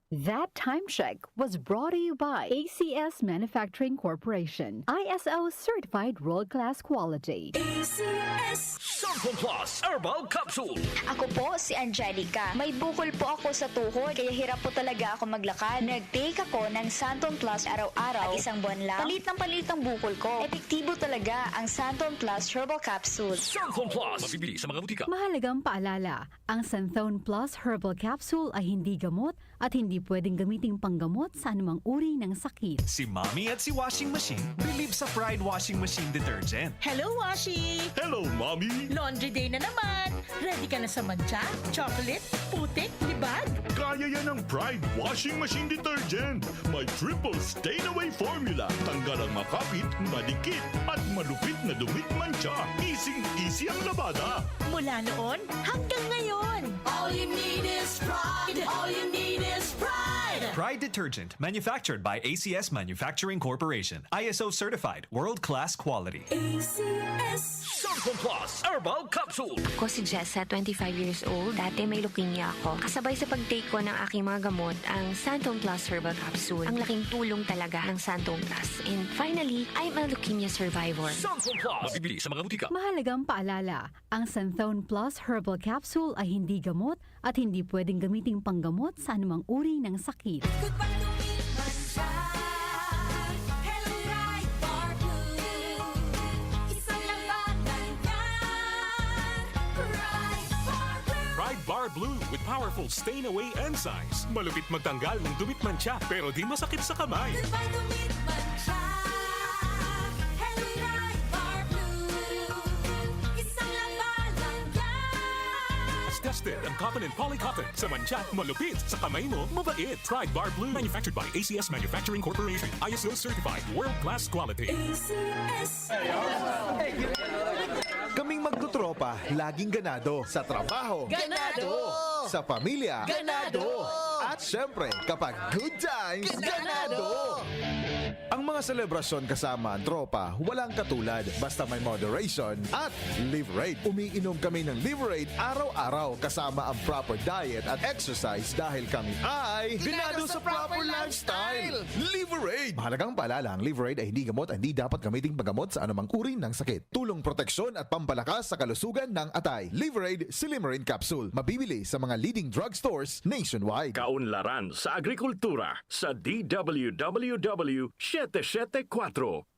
That time check was brought to you by ACS Manufacturing Corporation, ISO certified world-class quality. ACS Sample Plus Herbal Capsule. Ako po si Angelica. May bukol po ako sa tuhod, kaya hirap po talaga ako maglakad. Nag-take ako ng Santon Plus araw-araw at isang buwan lang. Palit ang bukol ko. Epektibo talaga ang Santon Plus Herbal Capsule. Sample Plus. Mabibili sa mga butika. Mahalagang paalala, ang Santhone Plus Herbal Capsule ay hindi gamot at hindi pwedeng gamiting panggamot sa anumang uri ng sakit. Si Mommy at si Washing Machine believe sa Pride Washing Machine Detergent. Hello, Washi! Hello, Mommy! Laundry day na naman! Ready ka na sa mancha, chocolate, putik, libag? Kaya yan ang Pride Washing Machine Detergent. May triple stain-away formula. Tanggal ang makapit, madikit, at malupit na dumit mancha. Easy ang labada. Mula noon hanggang ngayon. All you need is pride. All you need is pride. Pride Detergent, manufactured by ACS Manufacturing Corporation. ISO certified, world-class quality. ACS. Sample Plus Herbal Capsule. Ako si Jessa, 25 years old. Dati may leukemia ako. Kasabay sa pag-take ko ng aking mga gamot, ang Santon Plus Herbal Capsule. Ang laking tulong talaga ng Santon Plus. And finally, I'm a leukemia survivor. Sample Plus. Mabibili sa mga butika. Mahalagang paalala, ang Santhone Plus Herbal Capsule ay hindi gamot at hindi pwedeng gamiting panggamot sa anumang uri ng sakit. Goodbye to me, mancha. Hello, right, bar blue. Isang labanan yan. Right, bar blue. Pride Bar Blue with powerful stain-away enzymes. Malupit magtanggal ng dumit mancha pero di masakit sa kamay. Goodbye to me, mancha. Hello, right, bar blue. Isang labanan yan. As tested ang cotton and polycotton. Sa mancha, malupit. Sa kamay mo, mabait. Pride Bar Blue. Manufactured by ACS Manufacturing Corporation. ISO certified. World-class quality. ACS. Kaming magtutropa, laging ganado. Sa trabaho, Ganado! sa pamilya, Ganado! at syempre, kapag good times, ganado! Ang mga selebrasyon kasama ang tropa, walang katulad. Basta may moderation at Liverade. Umiinom kami ng Liverade araw-araw kasama ang proper diet at exercise dahil kami ay ganado sa proper lifestyle. Liverade! Mahalagang paalala, ang Liverade ay hindi gamot at hindi dapat gamiting paggamot sa anumang uri ng sakit. Tulong proteksyon at pampalakas sa kalusugan ng atay. Liverade Silimarin Capsule. Mabibili sa mga leading drugstores nationwide. Kaunlaran sa agrikultura sa DWWW 774.